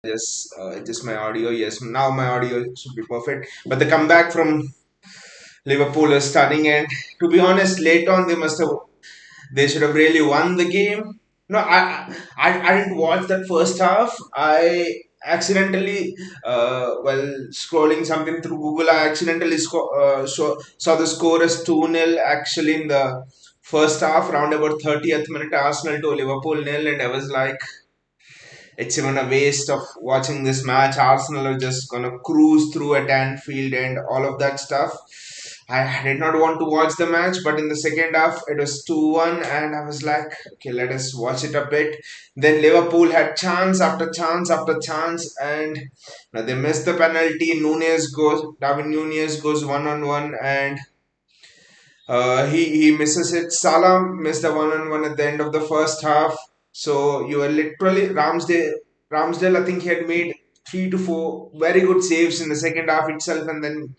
Just my audio. Yes, now my audio should be perfect. But the comeback from Liverpool is stunning, and to be honest, late on they should have really won the game. No, I didn't watch that first half. I accidentally, while scrolling something through Google, I accidentally saw the score as 2-0 actually in the first half, around about 30th minute, Arsenal to Liverpool nil, and I was like, it's even a waste of watching this match. Arsenal are just gonna cruise through at Anfield and all of that stuff. I did not want to watch the match, but in the second half it was 2-1, and I was like, okay, let us watch it a bit. Then Liverpool had chance after chance after chance, and they missed the penalty. Darwin Nunez goes one on one, and he misses it. Salah missed the one on one at the end of the first half. So you are literally Ramsdale. I think he had made 3 to 4 very good saves in the second half itself, and then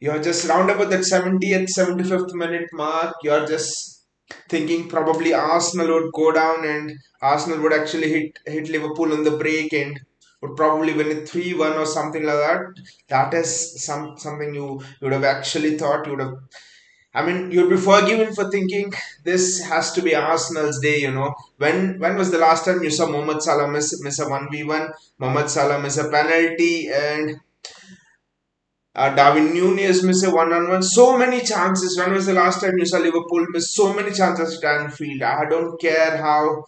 you're just round about that 70th, 75th minute mark. You're just thinking probably Arsenal would go down and Arsenal would actually hit Liverpool on the break and would probably win it 3-1 or something like that. That is something you would have actually thought. You would have, I mean, you'd be forgiven for thinking this has to be Arsenal's day. When was the last time you saw Mohamed Salah miss a 1v1, Mohamed Salah miss a penalty, and Darwin Nunez miss a one-on-one? So many chances. When was the last time you saw Liverpool miss so many chances at Anfield? I don't care how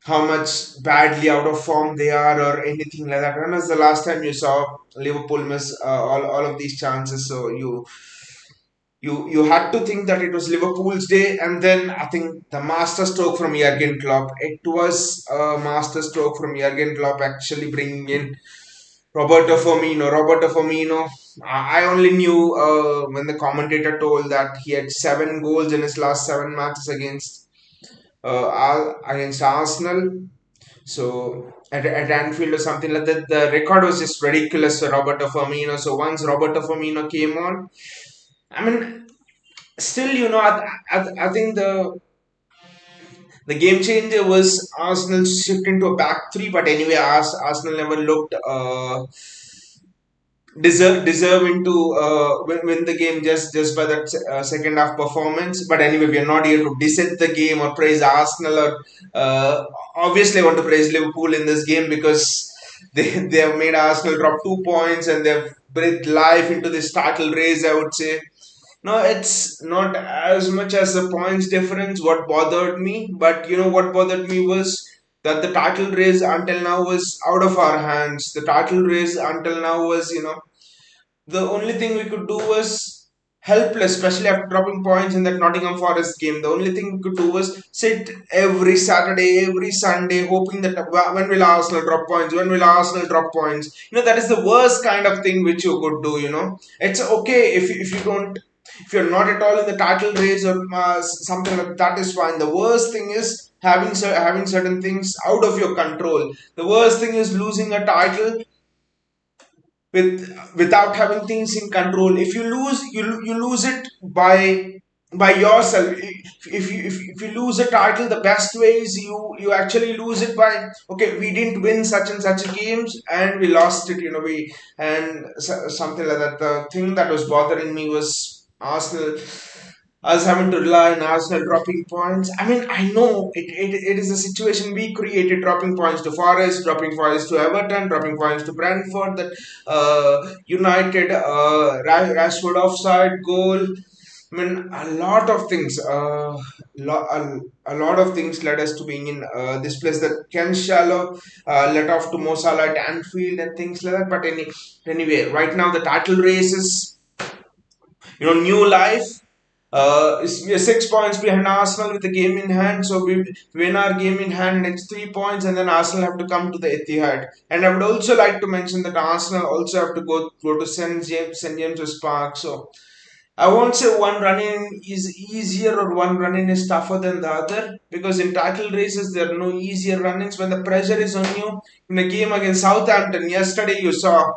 much badly out of form they are or anything like that. When was the last time you saw Liverpool miss all of these chances? So you had to think that it was Liverpool's day, and then I think the master stroke from Jurgen Klopp. It was a master stroke from Jurgen Klopp actually bringing in Roberto Firmino. Roberto Firmino. I only knew when the commentator told that he had 7 goals in his last 7 matches against Arsenal. So at Anfield or something like that, the record was just ridiculous for Roberto Firmino. So once Roberto Firmino came on, I mean, still, I think the game changer was Arsenal shift into a back three. But anyway, Arsenal never looked deserving to win the game just by that second half performance. But anyway, we are not here to dissect the game or praise Arsenal or obviously I want to praise Liverpool in this game because they have made Arsenal drop 2 points and they've breathed life into this title race, I would say. No, it's not as much as the points difference what bothered me, but what bothered me was that the title race until now was out of our hands. The title race until now was, the only thing we could do was helpless, especially after dropping points in that Nottingham Forest game. The only thing we could do was sit every Saturday, every Sunday, hoping that when will Arsenal drop points? When will Arsenal drop points? That is the worst kind of thing which you could do. It's okay if you don't. If you're not at all in the title race or something like that, is fine. The worst thing is having certain things out of your control. The worst thing is losing a title without having things in control. If you lose, you lose it by yourself. If you lose a title, the best way is you actually lose it by, okay, we didn't win such and such games and we lost it. We and something like that. The thing that was bothering me was Arsenal, us having to rely on Arsenal dropping points. I mean, I know it is a situation we created, dropping points to Forest, dropping points to Everton, dropping points to Brentford, that United, Rashford offside goal. I mean, a lot of things, a lot of things led us to being in this place. That Ken Shallow let off to Mo Salah at Anfield and things like that. But anyway, right now the title race is, new life. We are 6 points behind Arsenal with the game in hand. So we win our game in hand, and it's 3 points, and then Arsenal have to come to the Etihad. And I would also like to mention that Arsenal also have to go to St James's Park. So I won't say one run in is easier or one run in is tougher than the other, because in title races there are no easier run ins when the pressure is on you. In a game against Southampton yesterday, you saw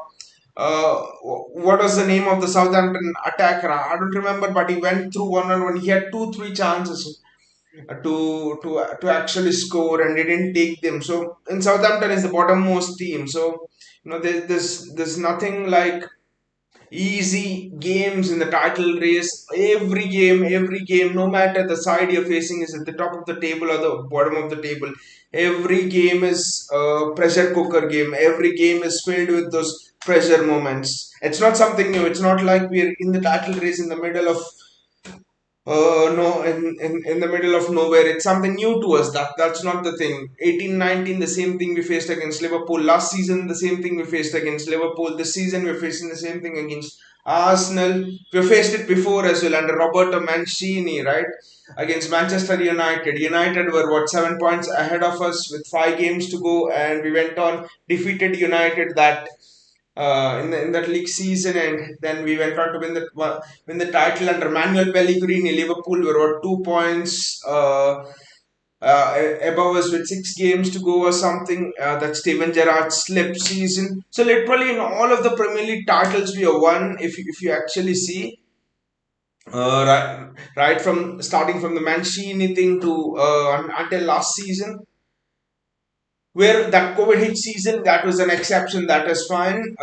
what was the name of the Southampton attacker? I don't remember, but he went through one on one. He had 2, 3 chances. to actually score, and they didn't take them. So in Southampton is the bottommost team. So there's nothing like easy games in the title race. Every game, no matter the side you're facing, is at the top of the table or the bottom of the table. Every game is a pressure cooker game. Every game is filled with those pressure moments. It's not something new. It's not like we're in the title race in the middle of no, in the middle of nowhere. It's something new to us. That's not the thing. 18-19, the same thing we faced against Liverpool. Last season, the same thing we faced against Liverpool. This season, we're facing the same thing against Arsenal. We faced it before as well under Roberto Mancini, right? Against Manchester United. United were what, 7 points ahead of us with 5 games to go, and we went on defeated United in that league season, and then we went on to win the title under Manuel Pellegrini. Liverpool were what, 2 points above us with 6 games to go or something. That Steven Gerrard's slip season. So literally in all of the Premier League titles we have won, if you actually see. Right from starting from the Mancini thing to until last season, where that COVID hit season, that was an exception. That is fine.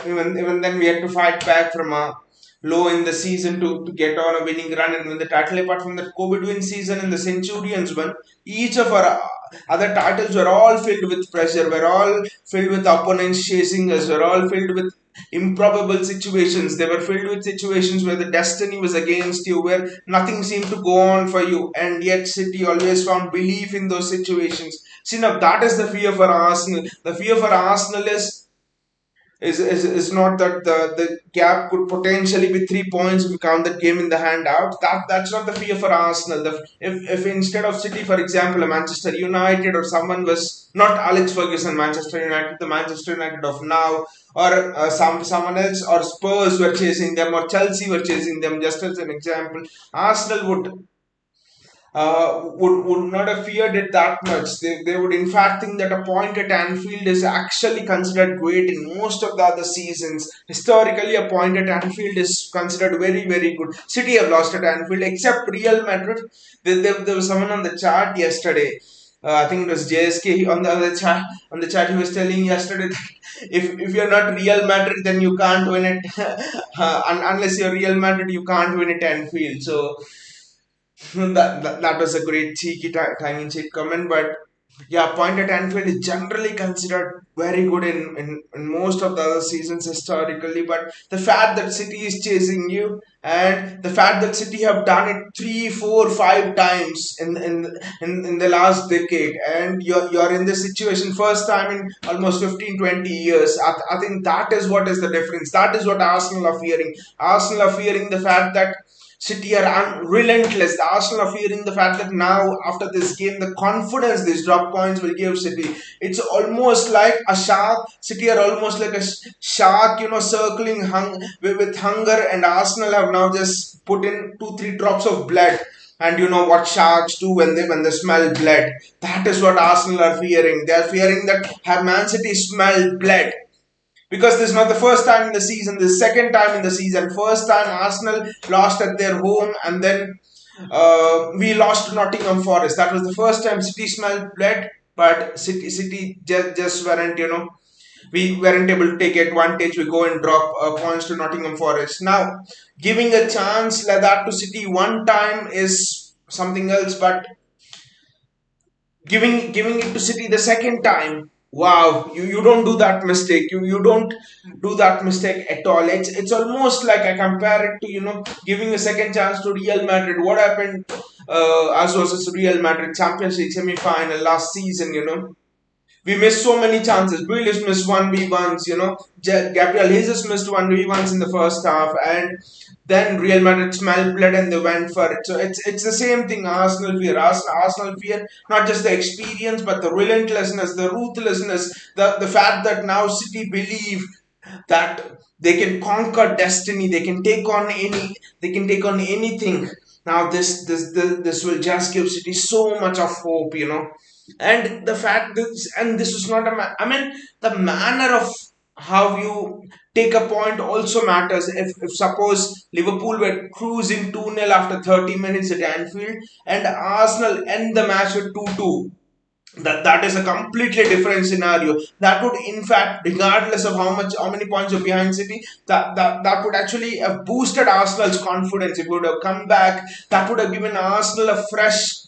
Even then, we had to fight back from a low in the season to get on a winning run and win the title. Apart from that COVID win season and the Centurions one, each of our other titles were all filled with pressure. Were all filled with opponents chasing us. Were all filled with improbable situations. They were filled with situations where the destiny was against you, where nothing seemed to go on for you, and yet City always found belief in those situations. See, now that is the fear for Arsenal. The fear for Arsenal is not that the gap could potentially be 3 points if you count that game in the hand out. That's not the fear for Arsenal. If instead of City, for example, a Manchester United or someone was not Alex Ferguson, Manchester United, the Manchester United of now, or someone else, or Spurs were chasing them, or Chelsea were chasing them, just as an example, Arsenal would not have feared it that much. They would in fact think that a point at Anfield is actually considered great in most of the other seasons. Historically, a point at Anfield is considered very, very good. City have lost at Anfield, except Real Madrid. There was someone on the chart yesterday. I think it was JSK on the other chat. On the chat, he was telling yesterday that if you're not Real Madrid, then you can't win it. Unless you're Real Madrid, you can't win it Anfield. So that was a great cheeky tongue-in-cheek comment, but yeah, point at Anfield is generally considered very good in most of the other seasons historically. But the fact that City is chasing you, and the fact that City have done it 3, 4, 5 times in the last decade, and you're in this situation first time in almost 15, 20 years. I think that is what is the difference. That is what Arsenal are fearing. Arsenal are fearing the fact that City are relentless. The Arsenal are fearing the fact that now, after this game, the confidence these drop points will give City. It's almost like a shark. City are almost like a shark, circling with hunger, and Arsenal have now just put in 2, 3 drops of blood. And you know what sharks do when they smell blood. That is what Arsenal are fearing. They are fearing that have Man City smell blood, because this is not the first time in the season, this is the second time in the season. First time Arsenal lost at their home, and then we lost to Nottingham Forest. That was the first time City smelled blood, but City just weren't, we weren't able to take advantage. We go and drop points to Nottingham Forest. Now, giving a chance like that to City one time is something else, but giving it to City the second time. Wow, you don't do that mistake. You don't do that mistake at all. It's almost like I compare it to giving a second chance to Real Madrid. What happened as versus Real Madrid Champions League semi final last season? We missed so many chances. Grealish missed 1v1s, Gabriel Jesus missed 1v1s in the first half, and then Real Madrid smelled blood and they went for it. So it's the same thing Arsenal fear. Arsenal fear not just the experience, but the relentlessness, the ruthlessness, the fact that now City believe that they can conquer destiny, they can take on anything. Now this will just give City so much of hope. And the fact that, and this is not I mean, the manner of how you take a point also matters. If suppose Liverpool were cruising 2-0 after 30 minutes at Anfield and Arsenal end the match with 2-2, that is a completely different scenario. That would, in fact, regardless of how many points you're behind City, that would actually have boosted Arsenal's confidence. It would have come back. That would have given Arsenal a fresh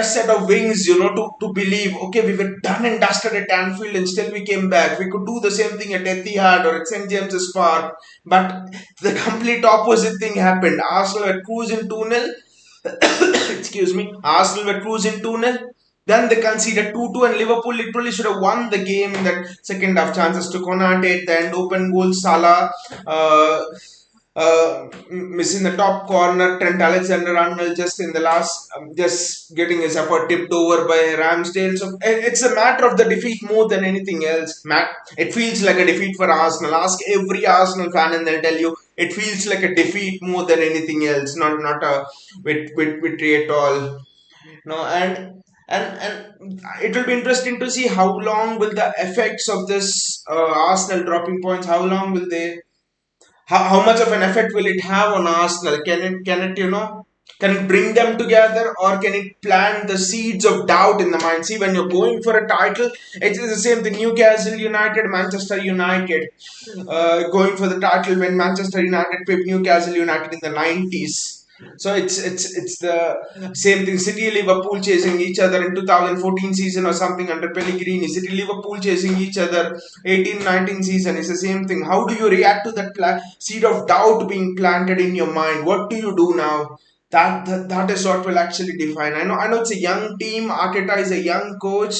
set of wings, to believe, okay, we were done and dusted at Anfield and still we came back. We could do the same thing at Etihad or at St. James's Park. But the complete opposite thing happened. Arsenal were cruising 2-0. Excuse me. Arsenal were cruising 2-0. Then they conceded 2-2 and Liverpool literally should have won the game in that second half. Chances to Konate at the end, open goal, Salah. Missing the top corner, Trent Alexander-Arnold just in the last, just getting his effort tipped over by Ramsdale. So it's a matter of the defeat more than anything else. It feels like a defeat for Arsenal. Ask every Arsenal fan and they'll tell you it feels like a defeat more than anything else. Not a victory at all. No, and it will be interesting to see how long will the effects of this Arsenal dropping points. How long will they? How much of an effect will it have on Arsenal? Can it bring them together, or can it plant the seeds of doubt in the mind? See, when you're going for a title, it is the same thing. Newcastle United, Manchester United, going for the title when Manchester United picked Newcastle United in the 90s. So it's the same thing. City Liverpool chasing each other in 2014 season or something under Pellegrini. City Liverpool chasing each other 18-19 season. It's the same thing. How do you react to that seed of doubt being planted in your mind? What do you do now? That is what will actually define. I know it's a young team. Arteta is a young coach.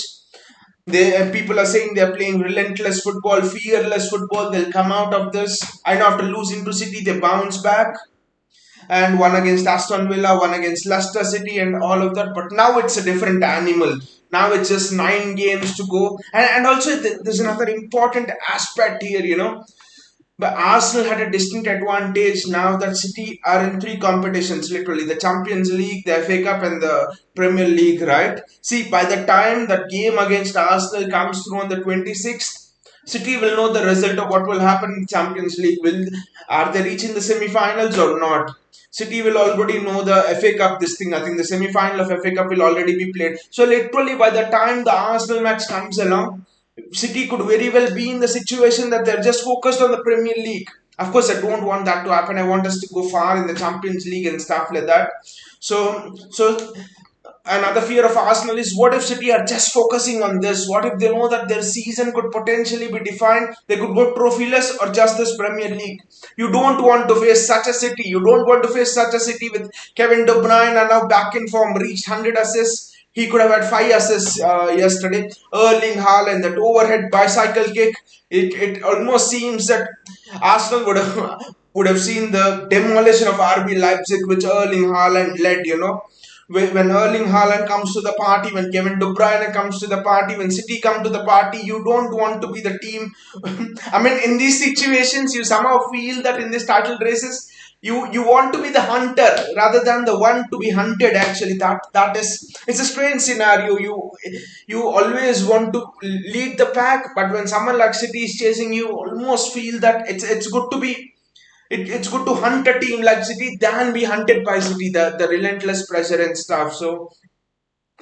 People are saying they're playing relentless football, fearless football. They'll come out of this. I know after losing to City, they bounce back and one against Aston Villa, one against Leicester City, and all of that. But now it's a different animal. Now it's just 9 games to go, and also there's another important aspect here. But Arsenal had a distinct advantage now that City are in three competitions, literally the Champions League, the FA Cup, and the Premier League, right? See, by the time that game against Arsenal comes through on the 26th, City will know the result of what will happen in Champions League. Are they reaching the semi-finals or not? City will already know the FA Cup. This thing, I think the semi-final of FA Cup will already be played. So literally, by the time the Arsenal match comes along, City could very well be in the situation that they're just focused on the Premier League. Of course, I don't want that to happen. I want us to go far in the Champions League and stuff like that. So another fear of Arsenal is, what if City are just focusing on this? What if they know that their season could potentially be defined? They could go trophyless or just this Premier League. You don't want to face such a City. You don't want to face such a City with Kevin De Bruyne are now back in form, reached 100 assists. He could have had 5 assists yesterday. Erling Haaland, that overhead bicycle kick. It almost seems that Arsenal would have seen the demolition of RB Leipzig, which Erling Haaland led. When Erling Haaland comes to the party, when Kevin De Bruyne comes to the party, when City come to the party, you don't want to be the team. I mean, in these situations, you somehow feel that in these title races, you want to be the hunter rather than the one to be hunted. Actually, that is, it's a strange scenario. You always want to lead the pack, but when someone like City is chasing you, almost feel that it's good to be it's good to hunt a team like City than be hunted by City, the relentless pressure and stuff. So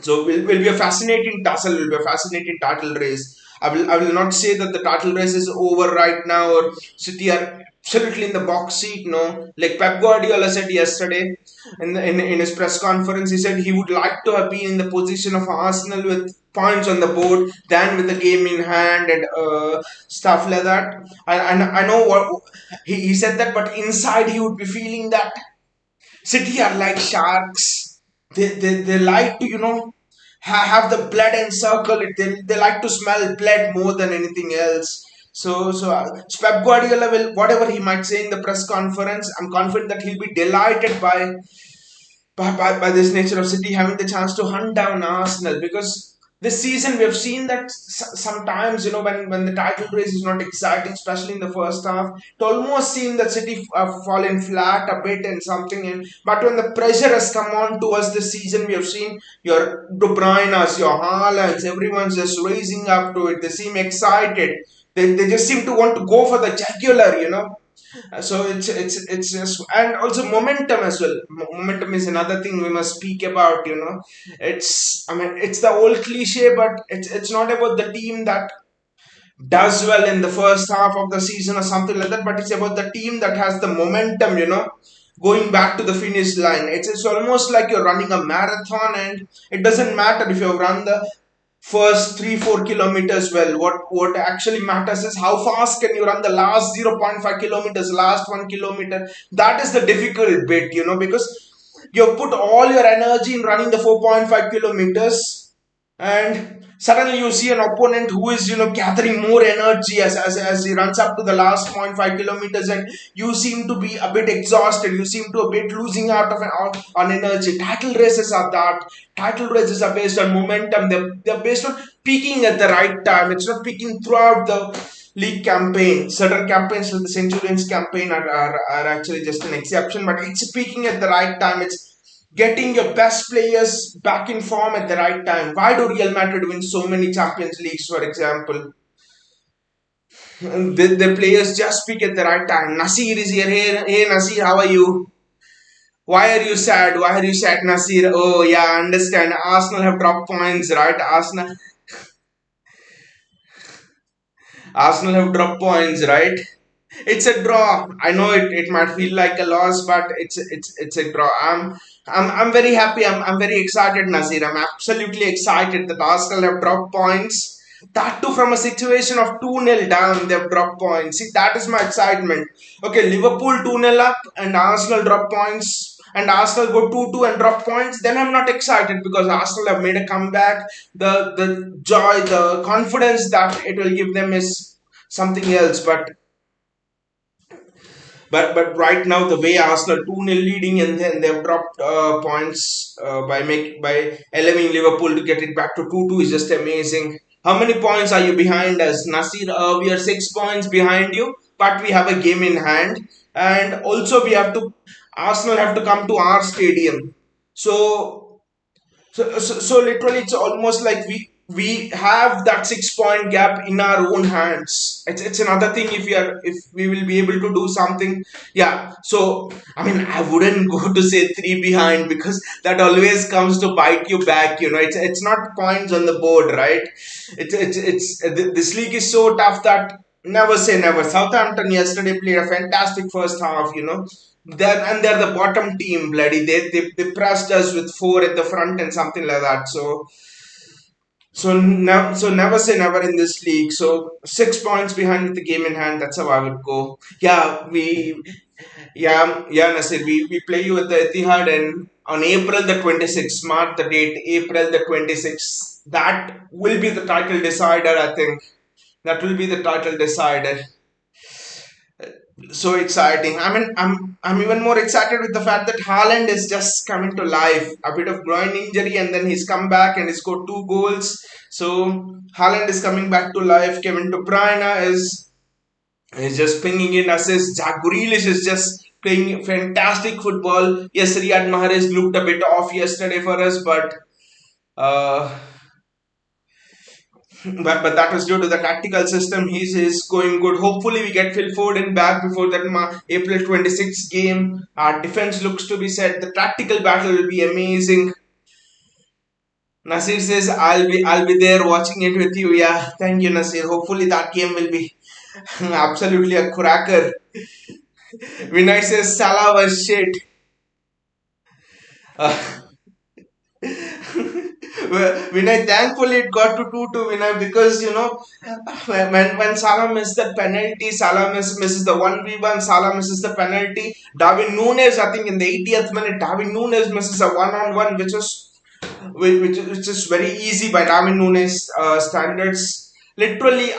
will be a fascinating tussle, will be a fascinating title race. I will not say that the title race is over right now or City are absolutely in the box seat. No, like Pep Guardiola said yesterday in his press conference, he said he would like to have been in the position of Arsenal with points on the board than with the game in hand and stuff like that. I know what he said that, but inside he would be feeling that City are like sharks. They like to, have the blood encircle it. They like to smell blood more than anything else. So Pep Guardiola will, whatever he might say in the press conference, I'm confident that he'll be delighted by this nature of City having the chance to hunt down Arsenal, because this season we have seen that sometimes, when the title race is not exciting, especially in the first half, it almost seemed that City fallen flat a bit and something. But when the pressure has come on to us this season, we have seen your De Bruyne's, your Haalands, everyone's just raising up to it. They seem excited. They just seem to want to go for the jugular. So it's just, and also momentum as well. Momentum is another thing we must speak about. It's, I mean, it's the old cliche, but it's not about the team that does well in the first half of the season or something like that, but it's about the team that has the momentum, going back to the finish line. It's almost like you're running a marathon, and it doesn't matter if you run the first 3-4 kilometers well. What actually matters is how fast can you run the last 0.5 kilometers, last 1 kilometer. That is the difficult bit, because you've put all your energy in running the 4.5 kilometers, and suddenly you see an opponent who is, gathering more energy as he runs up to the last 0.5 kilometers, and you seem to be a bit exhausted, you seem to a bit losing out on energy. Title races are based on momentum. They're based on peaking at the right time. It's not peaking throughout the league campaign. Certain campaigns like the Centurions campaign are actually just an exception, but it's peaking at the right time. It's getting your best players back in form at the right time. Why do Real Madrid win so many Champions Leagues, for example? The players just peak at the right time. Nasir is here. Hey, Nasir, how are you? Why are you sad? Why are you sad, Nasir? Oh, yeah, I understand. Arsenal have dropped points, right? Arsenal have dropped points, right? It's a draw. I know it might feel like a loss, but it's a draw. I'm very happy. I'm very excited, Nazir. I'm absolutely excited that Arsenal have dropped points. That too from a situation of 2-0 down, they've dropped points. See, that is my excitement. Okay, Liverpool 2-0 up and Arsenal drop points, and Arsenal go 2-2 and drop points. Then I'm not excited because Arsenal have made a comeback. The joy, the confidence that it will give them is something else. But right now the way Arsenal 2-0 leading, and then they've dropped points by allowing Liverpool to get it back to 2-2 is just amazing. How many points are you behind us, Nasir? We are 6 points behind you, but we have a game in hand, and also we have to Arsenal have to come to our stadium. So so literally, it's almost like we have that 6 point gap in our own hands. It's another thing if we will be able to do something. Yeah. So I mean, I wouldn't go to say three behind, because that always comes to bite you back. It's not points on the board, right? This league is so tough that never say never. Southampton yesterday played a fantastic first half. They're the bottom team, bloody. They pressed us with four at the front and something like that. So never say never in this league. So 6 points behind with the game in hand. That's how I would go. Yeah, Nasir. We play you at the Etihad, and on April the 26th. Mark the date. April the 26th. That will be the title decider. I think that will be the title decider. So exciting. I mean, I'm even more excited with the fact that Haaland is just coming to life. A bit of groin injury, and then he's come back and he's scored 2 goals. So Haaland is coming back to life. Kevin De Bruyne is just pinging in assists. Jack Grealish is just playing fantastic football. Yes, Riyad Mahrez looked a bit off yesterday for us, uh, but that was due to the tactical system. He's going good. Hopefully, we get Phil Foden back before that April 26th game. Our defense looks to be set. The tactical battle will be amazing. Nasir says, I'll be there watching it with you. Yeah, thank you, Nasir. Hopefully, that game will be absolutely a cracker. Vinay says Salah was shit. Uh, Well, Vinay, thankfully it got to 2-2, Vinay, because when Salah missed that penalty, Salah misses the 1v1, Salah misses the penalty. Darwin Nunes, I think in the 80th minute, Darwin Nunes misses a one-on-one, which is very easy by Darwin Nunes standards. Literally,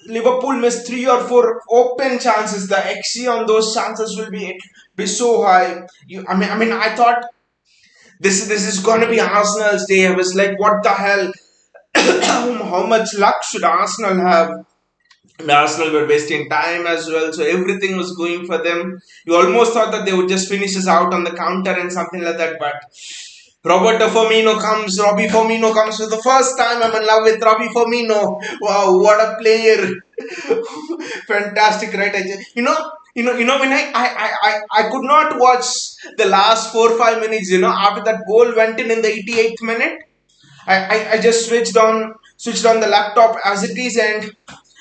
Liverpool missed 3 or 4 open chances. The XG on those chances will be so high. I thought this is gonna be Arsenal's day. I was like, what the hell? how much luck should Arsenal have? And Arsenal were wasting time as well, so everything was going for them. You almost thought that they would just finish us out on the counter and something like that, but Robbie Firmino comes for the first time. I'm in love with Robbie Firmino. Wow, what a player! Fantastic, right? When I could not watch the last 4 5 minutes. After that goal went in the 88th minute. I just switched on the laptop as it is, and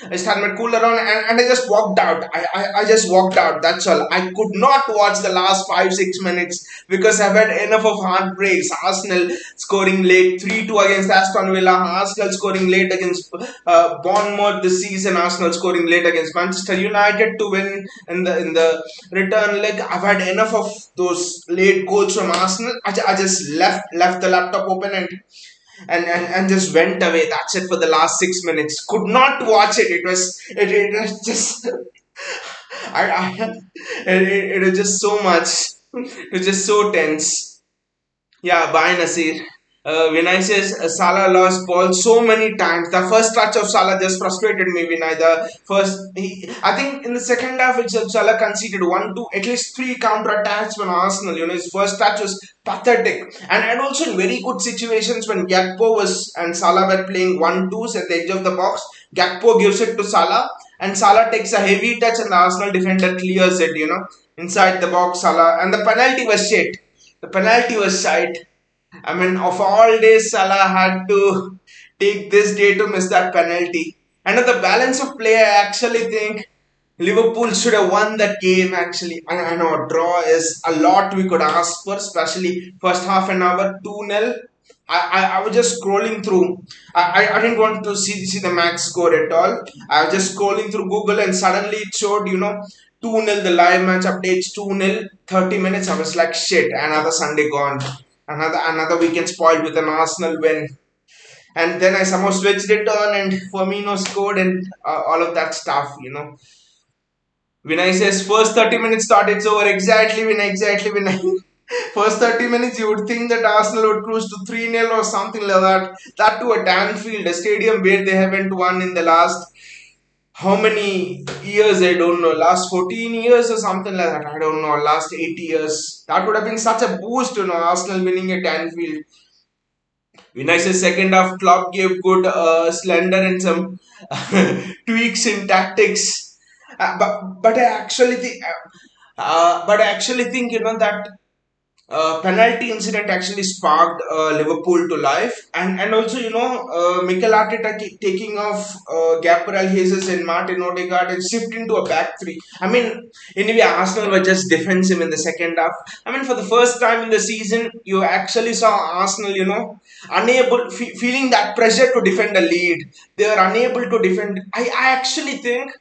I started my cooler on, and I just walked out. I just walked out. That's all. I could not watch the last 5 6 minutes because I've had enough of heartbreaks. Arsenal scoring late 3-2 against Aston Villa. Arsenal scoring late against Bournemouth this season. Arsenal scoring late against Manchester United to win in the return leg. I've had enough of those late goals from Arsenal. I just left the laptop open and just went away. That's it for the last 6 minutes. Could not watch it. It was just I it was just so much. It was just so tense. Yeah, bye Nasir. Vinay says Salah lost ball so many times. The first touch of Salah just frustrated me. Vinay, I think in the second half itself, Salah conceded one, two, at least three counter attacks from Arsenal. His first touch was pathetic, and also in very good situations when Gakpo was and Salah were playing 1-2s at the edge of the box. Gakpo gives it to Salah, and Salah takes a heavy touch, and the Arsenal defender clears it. Inside the box, Salah, and the penalty was shit. The penalty was shite. I mean, of all days, Salah had to take this day to miss that penalty. And at the balance of play, I actually think Liverpool should have won that game. Actually, I know draw is a lot we could ask for, especially first half an hour 2-0. I was just scrolling through. I didn't want to see the max score at all. I was just scrolling through Google and suddenly it showed 2-0 the live match updates 2-0 30 minutes. I was like shit, another Sunday gone. Another weekend spoiled with an Arsenal win. And then I somehow switched it on and Firmino scored and all of that stuff. Vinay says first 30 minutes started, it's over. Exactly, Vinay. First 30 minutes, you would think that Arsenal would cruise to 3-0 or something like that. That to at Anfield, a stadium where they haven't won in the last how many years, I don't know, last 14 years or something like that, I don't know, last 8 years. That would have been such a boost, Arsenal winning at Anfield. Vinay says second half Klopp gave good slender and some tweaks in tactics. But I actually think that penalty incident actually sparked Liverpool to life, and also Mikel Arteta taking off Gabriel Jesus and Martin Odegaard and shift into a back three. I mean, anyway, Arsenal were just defensive in the second half. I mean, for the first time in the season, you actually saw Arsenal, unable feeling that pressure to defend a lead. They were unable to defend. I actually think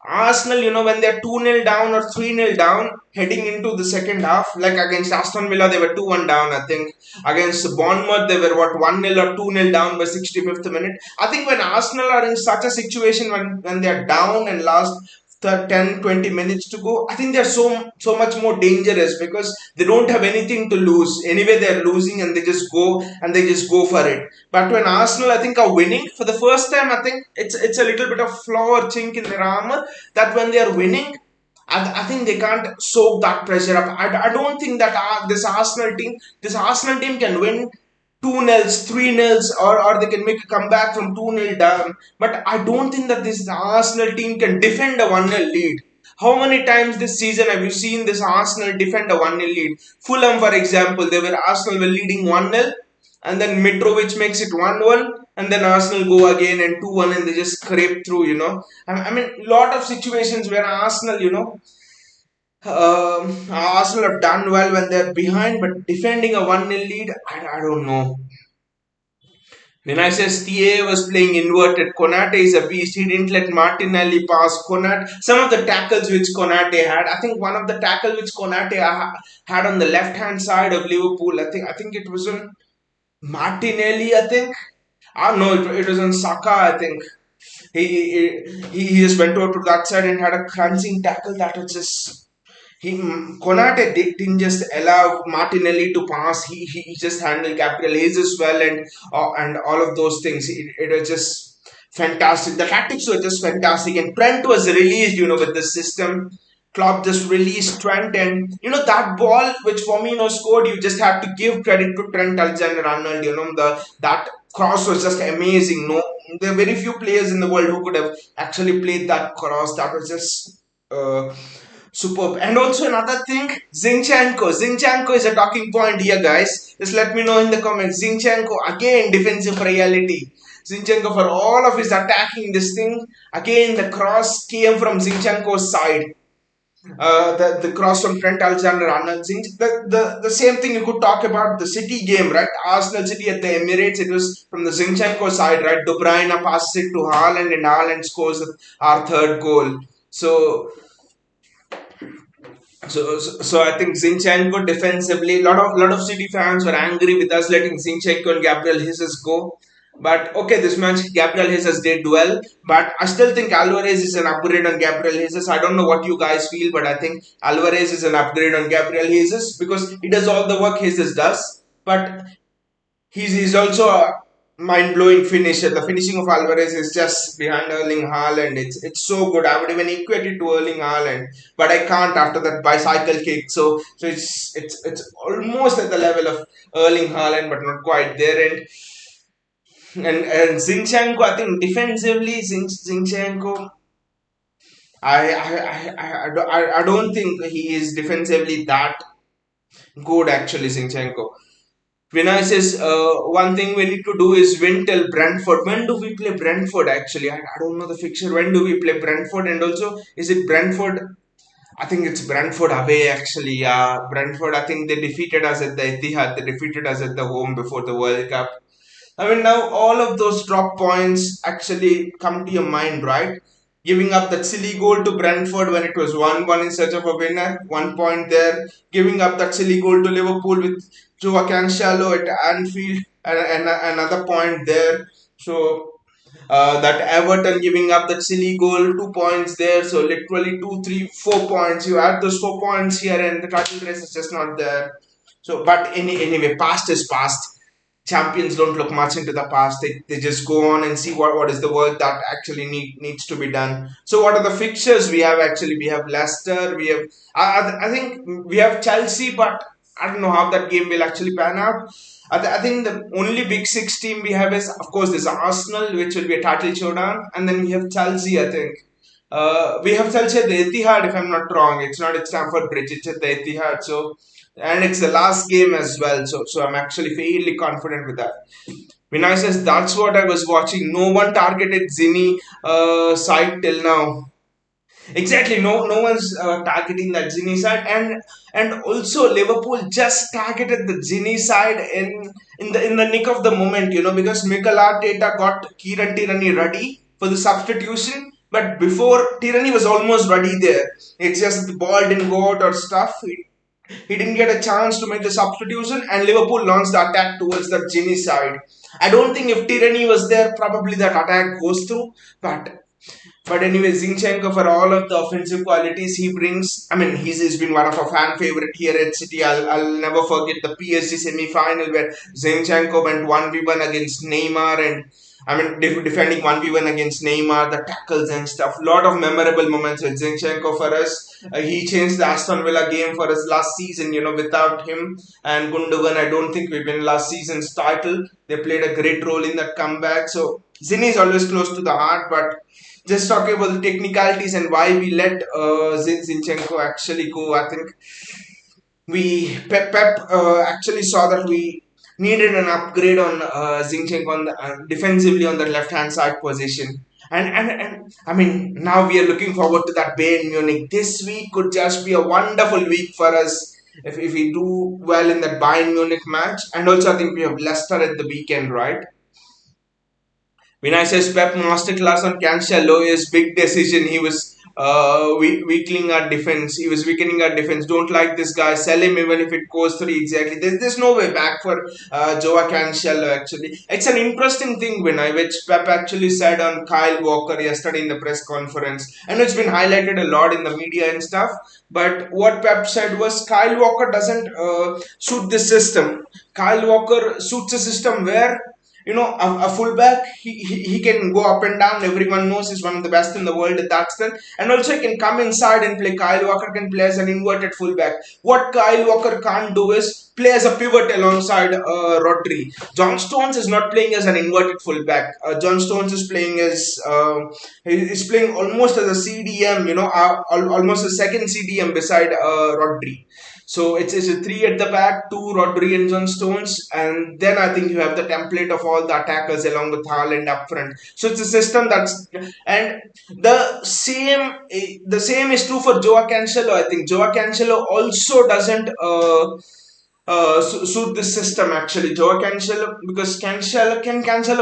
Arsenal, when they're 2-0 down or 3-0 down, heading into the second half, like against Aston Villa, they were 2-1 down, I think. Against Bournemouth, they were 1-0 or 2-0 down by 65th minute. I think when Arsenal are in such a situation when they're down and last 10 20 minutes to go, I think they're so much more dangerous because they don't have anything to lose. Anyway, they're losing and they just go for it. But when Arsenal, I think, are winning for the first time, I think it's a little bit of flaw or chink in their armor that when they are winning, I think they can't soak that pressure up. I don't think that this Arsenal team can win 2-0, 3-0, or they can make a comeback from 2-0 down. But I don't think that this Arsenal team can defend a 1-0 lead. How many times this season have you seen this Arsenal defend a 1-0 lead? Fulham, for example, Arsenal were leading 1-0, and then Mitrovic makes it 1-1, and then Arsenal go again and 2-1, and they just scrape through. I mean, lot of situations where Arsenal have done well when they're behind, but defending a 1-0 lead, I don't know. Vinay says TA was playing inverted. Konate is a beast. He didn't let Martinelli pass. Some of the tackles which Konate had, I think one of the tackle which Konate had on the left hand side of Liverpool, I think it was on Martinelli, I think. No, it was on Saka, I think. He just went over to that side and had a crunching tackle that was just Konate didn't just allow Martinelli to pass. He just handled Gabriel Jesus well, and all of those things. It was just fantastic. The tactics were just fantastic, and Trent was released. With the system, Klopp just released Trent, and that ball which Firmino scored. You just have to give credit to Trent Alexander-Arnold. The that cross was just amazing. No, there are very few players in the world who could have actually played that cross. That was just. Superb. And also another thing, Zinchenko. Zinchenko is a talking point here, guys. Just let me know in the comments. Zinchenko, again, defensive reality. Zinchenko, for all of his attacking this thing, again, the cross came from Zinchenko's side. The cross from Trent Alexander-Arnold. The same thing you could talk about the City game, right? Arsenal City at the Emirates, it was from the Zinchenko side, right? De Bruyne passes it to Haaland, and Haaland scores our third goal. So I think Zinchenko defensively, lot of City fans were angry with us letting Zinchenko and Gabriel Jesus go. But okay, this match Gabriel Jesus did well, but I still think Alvarez is an upgrade on Gabriel Jesus. I don't know what you guys feel, but I think Alvarez is an upgrade on Gabriel Jesus because he does all the work Jesus does. But he's also a mind blowing finisher. The finishing of Alvarez is just behind Erling Haaland. It's so good. I would even equate it to Erling Haaland, but I can't after that bicycle kick. So it's almost at the level of Erling Haaland, but not quite there. And Zinchenko, I think defensively, Zinchenko. I don't think he is defensively that good actually, Zinchenko. Vinicius, one thing we need to do is win till Brentford. When do we play Brentford actually? I don't know the fixture. When do we play Brentford? And also, is it Brentford? I think it's Brentford away actually. Yeah, Brentford, I think they defeated us at the Etihad. They defeated us at the home before the World Cup. I mean, now all of those drop points actually come to your mind, right? Giving up that silly goal to Brentford when it was 1-1 in search of a winner, 1 point there. Giving up that silly goal to Liverpool with Joao Cancelo at Anfield, and another point there. So, that Everton giving up that silly goal, 2 points there. So, literally 2, 3, 4 points. You add those 4 points here, and the title race is just not there. So, but anyway, past is past. Champions don't look much into the past. They just go on and see what is the work that actually needs to be done. So what are the fixtures we have actually? We have Leicester. We have I think we have Chelsea, but I don't know how that game will actually pan out. I think the only Big Six team we have is of course there's Arsenal, which will be a title showdown, and then we have Chelsea. I think we have Chelsea at the Etihad, if I'm not wrong. It's not at Stamford Bridge. It's at the Etihad. So and it's the last game as well. So I'm actually fairly confident with that. Vinay says that's what I was watching. No one targeted Zini side till now. Exactly, no one's targeting that Zini side, and also Liverpool just targeted the Zini side in the nick of the moment, because Mikel Arteta got Kieran Tierney ready for the substitution, but before Tierney was almost ready there. It's just the ball didn't go out or stuff. He didn't get a chance to make the substitution, and Liverpool launched the attack towards the Ginny side. I don't think if Tierney was there, probably that attack goes through. But anyway, Zinchenko, for all of the offensive qualities he brings, I mean, he's been one of our fan favorite here at City. I'll never forget the PSG semi-final where Zinchenko went 1v1 against Neymar, and I mean, defending 1v1 against Neymar, the tackles and stuff. Lot of memorable moments with Zinchenko for us. He changed the Aston Villa game for us last season, without him and Gundogan, I don't think we win last season's title. They played a great role in that comeback. So, Zini is always close to the heart, but just talking about the technicalities and why we let Zinchenko actually go, I think Pep actually saw that we needed an upgrade on Zinchenko on defensively on the left hand side position. And I mean, now we are looking forward to that Bayern Munich. This week could just be a wonderful week for us if we do well in that Bayern Munich match. And also, I think we have Leicester at the weekend, right? Vinay says Pep masterclass on Cancelo is big decision. He was weakening our defense. He was weakening our defense. Don't like this guy. Sell him even if it goes through exactly. There's no way back for Joao Cancelo. Actually, it's an interesting thing when I which Pep actually said on Kyle Walker yesterday in the press conference. I know it's been highlighted a lot in the media and stuff. But what Pep said was Kyle Walker doesn't suit this system. Kyle Walker suits a system where a fullback he can go up and down. Everyone knows he's one of the best in the world at that stand, and also he can come inside and play. Kyle Walker can play as an inverted fullback. What Kyle Walker can't do is play as a pivot alongside Rodri. John Stones is not playing as an inverted fullback. John Stones is playing as he's playing almost as a CDM, almost a second CDM beside Rodri. So it's a three at the back, two Rodri and John Stones, and then I think you have the template of all the attackers along with Haaland up front. So it's a system that's and the same is true for Joao Cancelo. I think Joao Cancelo also doesn't suit this system actually. Joao Cancelo, because Cancelo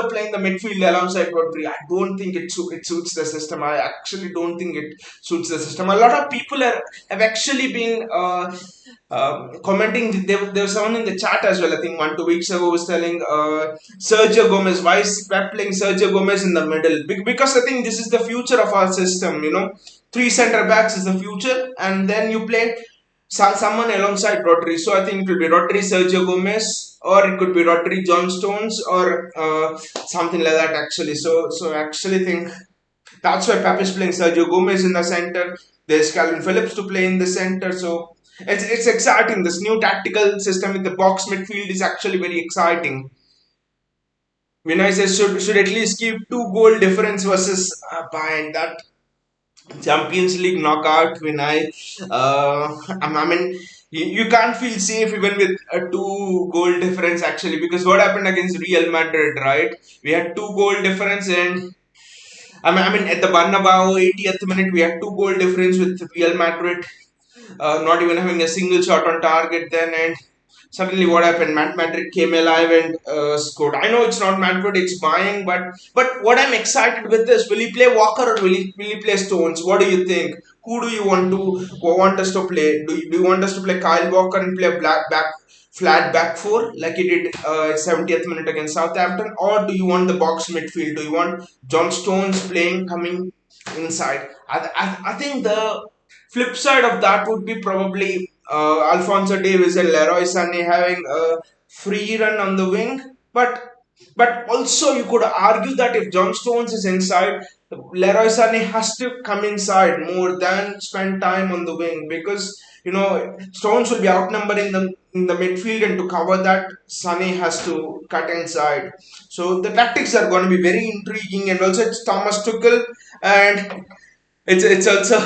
play in the midfield alongside Rodri. I don't think it suits the system. I actually don't think it suits the system. A lot of people have actually been commenting. There was someone in the chat as well. I think 1 2 weeks ago was telling Sergio Gomez, why is Pep playing Sergio Gomez in the middle? Because I think this is the future of our system. Three centre backs is the future, and then you play someone alongside Rodri. So I think it will be Rodri, Sergio Gomez, or it could be Rodri, John Stones, or something like that. Actually, so I actually think that's why Pep is playing Sergio Gomez in the center. There's Calvin Phillips to play in the center. So it's exciting. This new tactical system with the box midfield is actually very exciting. Vinay says should at least keep 2 goal difference versus Bayern. That Champions League knockout when I mean you can't feel safe even with a 2 goal difference actually, because what happened against Real Madrid, right? We had 2 goal difference, and I mean at the Bernabeu 80th minute we had 2 goal difference with Real Madrid, not even having a single shot on target then, and suddenly what happened? Madrid came alive and scored. I know it's not Madrid, it's Bayern, but what I'm excited with is, will he play Walker or will he play Stones? What do you think? Who do you want us to play? Do you want us to play Kyle Walker and play a flat back four like he did 70th minute against Southampton, or do you want the box midfield? Do you want John Stones playing coming inside? I think the flip side of that would be probably Alfonso Davies and Leroy Sané having a free run on the wing. But also you could argue that if John Stones is inside, Leroy Sané has to come inside more than spend time on the wing, because Stones will be outnumbered in the midfield, and to cover that, Sané has to cut inside. So the tactics are going to be very intriguing, and also it's Thomas Tuchel, and it's also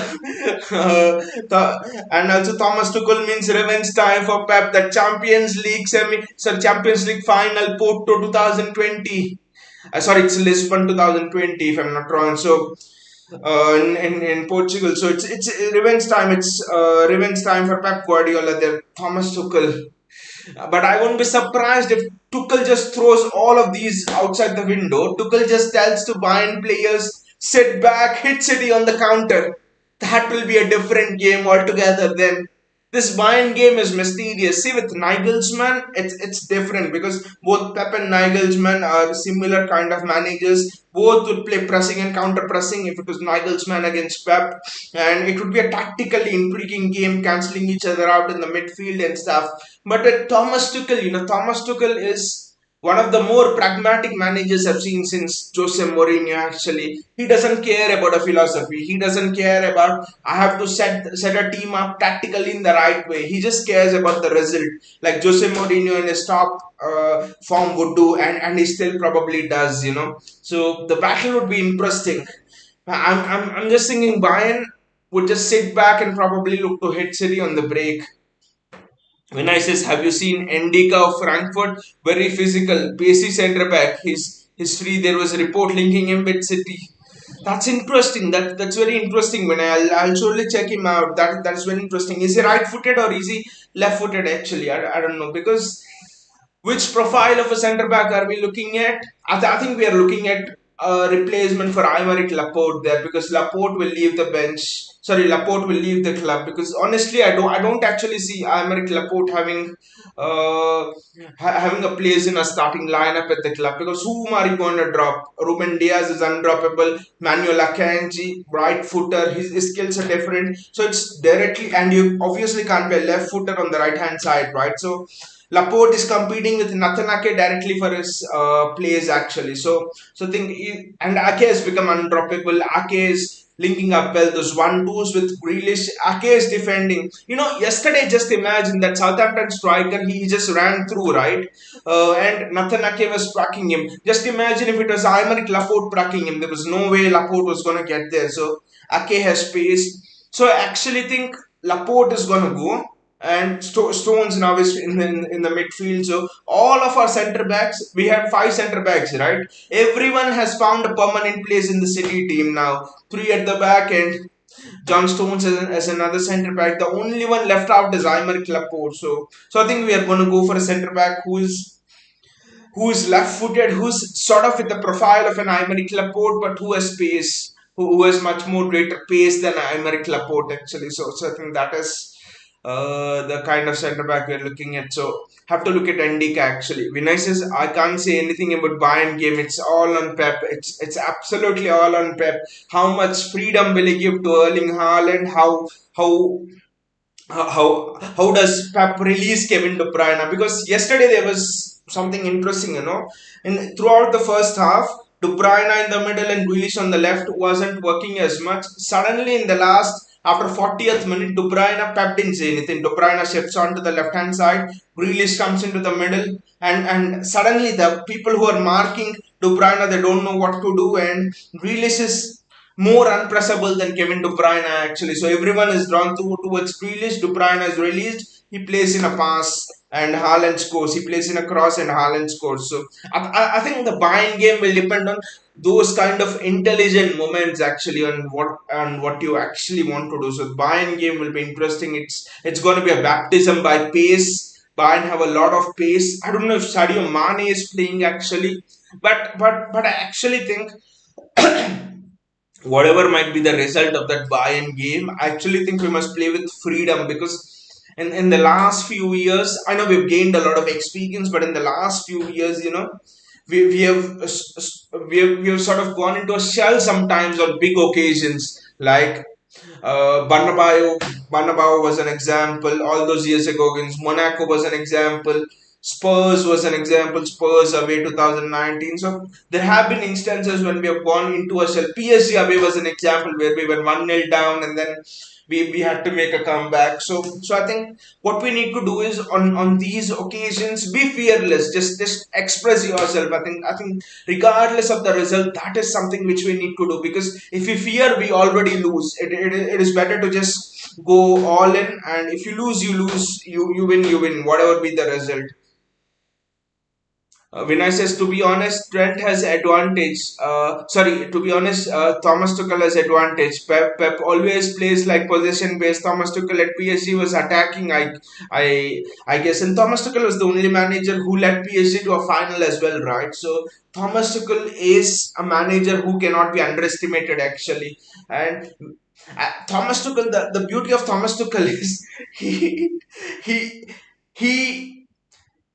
and also Thomas Tuchel means revenge time for Pep. That Champions League final Porto 2020. Sorry, it's Lisbon 2020 if I'm not wrong. So in Portugal, so it's revenge time. It's revenge time for Pep Guardiola there, Thomas Tuchel. But I won't be surprised if Tuchel just throws all of these outside the window. Tuchel just tells to Bayern players, sit back, hit City on the counter. That will be a different game altogether then. This Bayern game is mysterious. See, with Nagelsmann, it's different, because both Pep and Nagelsmann are similar kind of managers. Both would play pressing and counter pressing if it was Nagelsmann against Pep, and it would be a tactically intriguing game, cancelling each other out in the midfield and stuff. But with Thomas Tuchel, Thomas Tuchel is one of the more pragmatic managers I've seen since Jose Mourinho. Actually, he doesn't care about a philosophy. He doesn't care about I have to set a team up tactically in the right way. He just cares about the result, like Jose Mourinho in his top form would do, and he still probably does. So the battle would be interesting. I'm just thinking Bayern would just sit back and probably look to hit City on the break. When I says, have you seen Endika of Frankfurt? Very physical, pacey centre back. He's free. There was a report linking him with City. That's interesting. That's very interesting. When I'll surely check him out. That's very interesting. Is he right-footed or is he left-footed? Actually, I don't know, because which profile of a centre back are we looking at? I think we are looking at a replacement for Aymeric Laporte there, because Laporte will leave the bench. Sorry, Laporte will leave the club, because honestly, I don't actually see Aymeric Laporte uh, having a place in a starting lineup at the club, because whom are you going to drop? Ruben Diaz is undroppable. Manuel Akanji, right footer, his skills are different. So it's directly, and you obviously can't be a left footer on the right hand side, right? So Laporte is competing with Nathan Ake directly for his plays actually. So and Ake has become undroppable. Ake is linking up well. Those one twos with Grealish. Ake is defending. Yesterday, just imagine that Southampton striker, he just ran through, right? And Nathan Ake was tracking him. Just imagine if it was Aymeric Laporte tracking him. There was no way Laporte was going to get there. So Ake has space. So I actually think Laporte is going to go, and Stones now is in the midfield. So all of our centre backs, we had five centre backs, right? Everyone has found a permanent place in the City team now. Three at the back, and John Stones as another centre back. The only one left out is Aymeric Laporte. So I think we are going to go for a centre back who is left-footed, who's sort of with the profile of an Aymeric Laporte, but who has pace, who has much more greater pace than Aymeric Laporte actually. So I think that is the kind of centre back we're looking at. So have to look at Ndika actually. Vinicius, I can't say anything about Bayern game. It's all on Pep. It's absolutely all on Pep. How much freedom will he give to Erling Haaland? How how does Pep release Kevin De Bruyne? Because yesterday there was something interesting, and throughout the first half, De Bruyne in the middle and Grealish on the left wasn't working as much. Suddenly in the last, after 40th minute, De Bruyne, Pep didn't say anything. De Bruyne shifts onto the left hand side, Grealish comes into the middle, and suddenly the people who are marking De Bruyne, they don't know what to do, and Grealish is more unpressable than Kevin De Bruyne actually. So everyone is drawn towards Grealish. De Bruyne is released. He plays in a pass and Haaland scores. He plays in a cross and Haaland scores. So I think the Bayern game will depend on those kind of intelligent moments actually, on what you actually want to do. So the Bayern game will be interesting. It's going to be a baptism by pace. Bayern have a lot of pace. I don't know if Sadio Mane is playing actually, but I actually think whatever might be the result of that Bayern game, I actually think we must play with freedom, because in the last few years, I know we've gained a lot of experience, but in the last few years, we have sort of gone into a shell sometimes on big occasions, like Bernabeu was an example. All those years ago against Monaco was an example. Spurs was an example. Spurs away 2019. So there have been instances when we have gone into a shell. PSG away was an example where we were 1-0 down, and then we had to make a comeback. So I think what we need to do is on these occasions be fearless. Just express yourself. I think regardless of the result, that is something which we need to do, because if we fear, we already lose. It is better to just go all in, and if you lose, you lose. You win whatever be the result. Vinay says, to be honest, Trent has advantage. Sorry, to be honest, Thomas Tuchel has advantage. Pep always plays like possession based. Thomas Tuchel at PSG was attacking. I guess, and Thomas Tuchel was the only manager who led PSG to a final as well, right? So Thomas Tuchel is a manager who cannot be underestimated actually, and Thomas Tuchel. The beauty of Thomas Tuchel is he he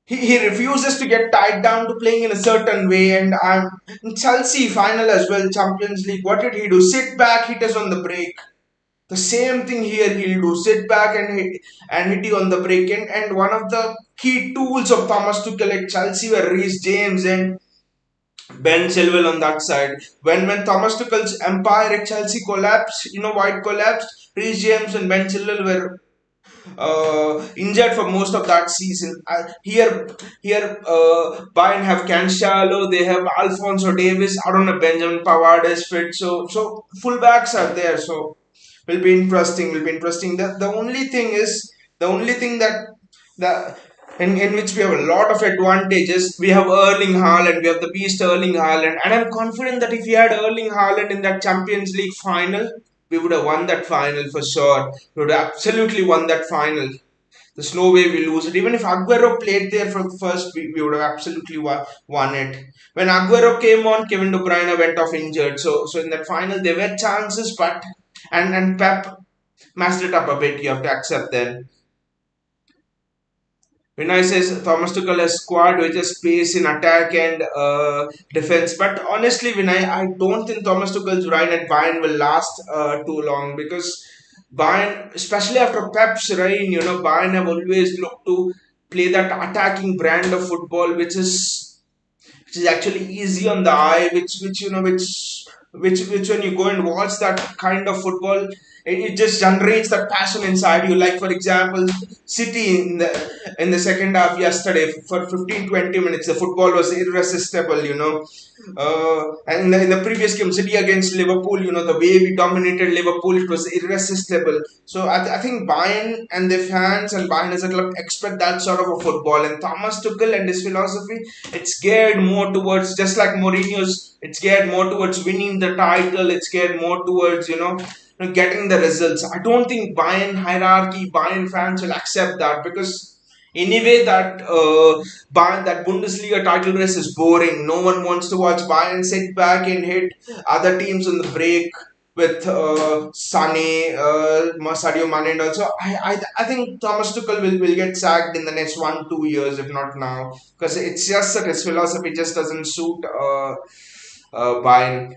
he refuses to get tied down to playing in a certain way. And in Chelsea final as well, Champions League, what did he do? Sit back, hit us on the break. The same thing here he'll do. Sit back and hit you on the break. And one of the key tools of Thomas Tuchel at Chelsea were Reece James and Ben Chilwell on that side. When Thomas Tuchel's empire at Chelsea collapsed, why it collapsed? Reece James and Ben Chilwell were injured for most of that season. Here, Bayern have Cancelo, they have Alfonso Davis. I don't know, Benjamin Pavard is fit, so fullbacks are there. So will be interesting. Will be interesting. The only thing that in which we have a lot of advantages. We have Erling Haaland, we have the beast Erling Haaland, and I'm confident that if we had Erling Haaland in that Champions League final, we would have won that final for sure. We would have absolutely won that final. There's no way we lose it. Even if Aguero played there for the first, we would have absolutely won it. When Aguero came on, Kevin De Bruyne went off injured. So in that final, there were chances, but and Pep messed it up a bit. You have to accept then. Vinay says Thomas Tuchel has squad which has space in attack and defense. But honestly, Vinay, I don't think Thomas Tuchel's reign at Bayern will last too long because Bayern, especially after Pep's reign, Bayern have always looked to play that attacking brand of football, which is actually easy on the eye, which when you go and watch that kind of football, it just generates that passion inside you. Like for example, City in the second half yesterday for 15-20 minutes, the football was irresistible. And in the previous game, City against Liverpool, the way we dominated Liverpool, it was irresistible. So I think Bayern and their fans and Bayern as a club expect that sort of a football. And Thomas Tuchel and his philosophy, it's geared more towards, just like Mourinho's, it's geared more towards winning the title. It's geared more towards, getting the results. I don't think Bayern hierarchy, Bayern fans will accept that because anyway that Bundesliga title race is boring. No one wants to watch Bayern sit back and hit other teams on the break with Sadio Mane, and also I think Thomas Tuchel will get sacked in the next 1-2 years, if not now, because it's just that his philosophy just doesn't suit Bayern.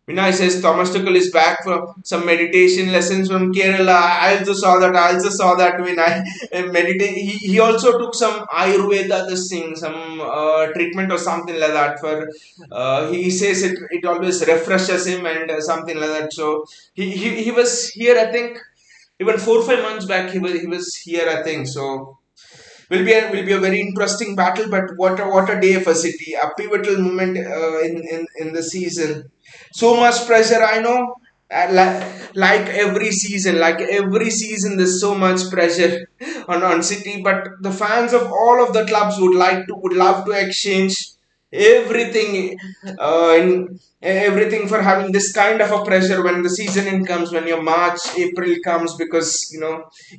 Vinay says Thomas Tuchel is back for some meditation lessons from Kerala. I also saw that. Vinay meditate. He also took some Ayurveda, this thing, some treatment or something like that. He says it always refreshes him and something like that. So he was here. I think even 4 5 months back he was here. I think so. Will be a very interesting battle. But what a day for City, a pivotal moment in the season. So much pressure, I know. Like every season, there's so much pressure on City. But the fans of all of the clubs would love to exchange everything, everything for having this kind of a pressure when the season in comes, when your March April comes, because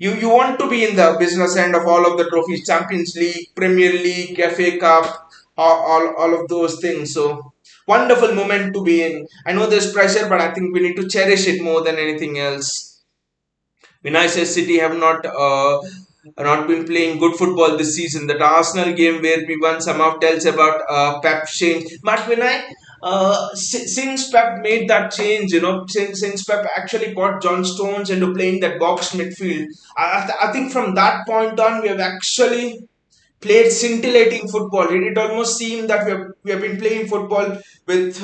you want to be in the business end of all of the trophies, Champions League, Premier League, FA Cup, all of those things. So wonderful moment to be in. I know there's pressure, but I think we need to cherish it more than anything else. Vinay says City have not been playing good football this season. That Arsenal game where we won somehow tells about Pep change. But Vinay, since Pep made that change, since Pep actually got John Stones into playing that box midfield, I think from that point on we have actually played scintillating football. It almost seemed that we have been playing football with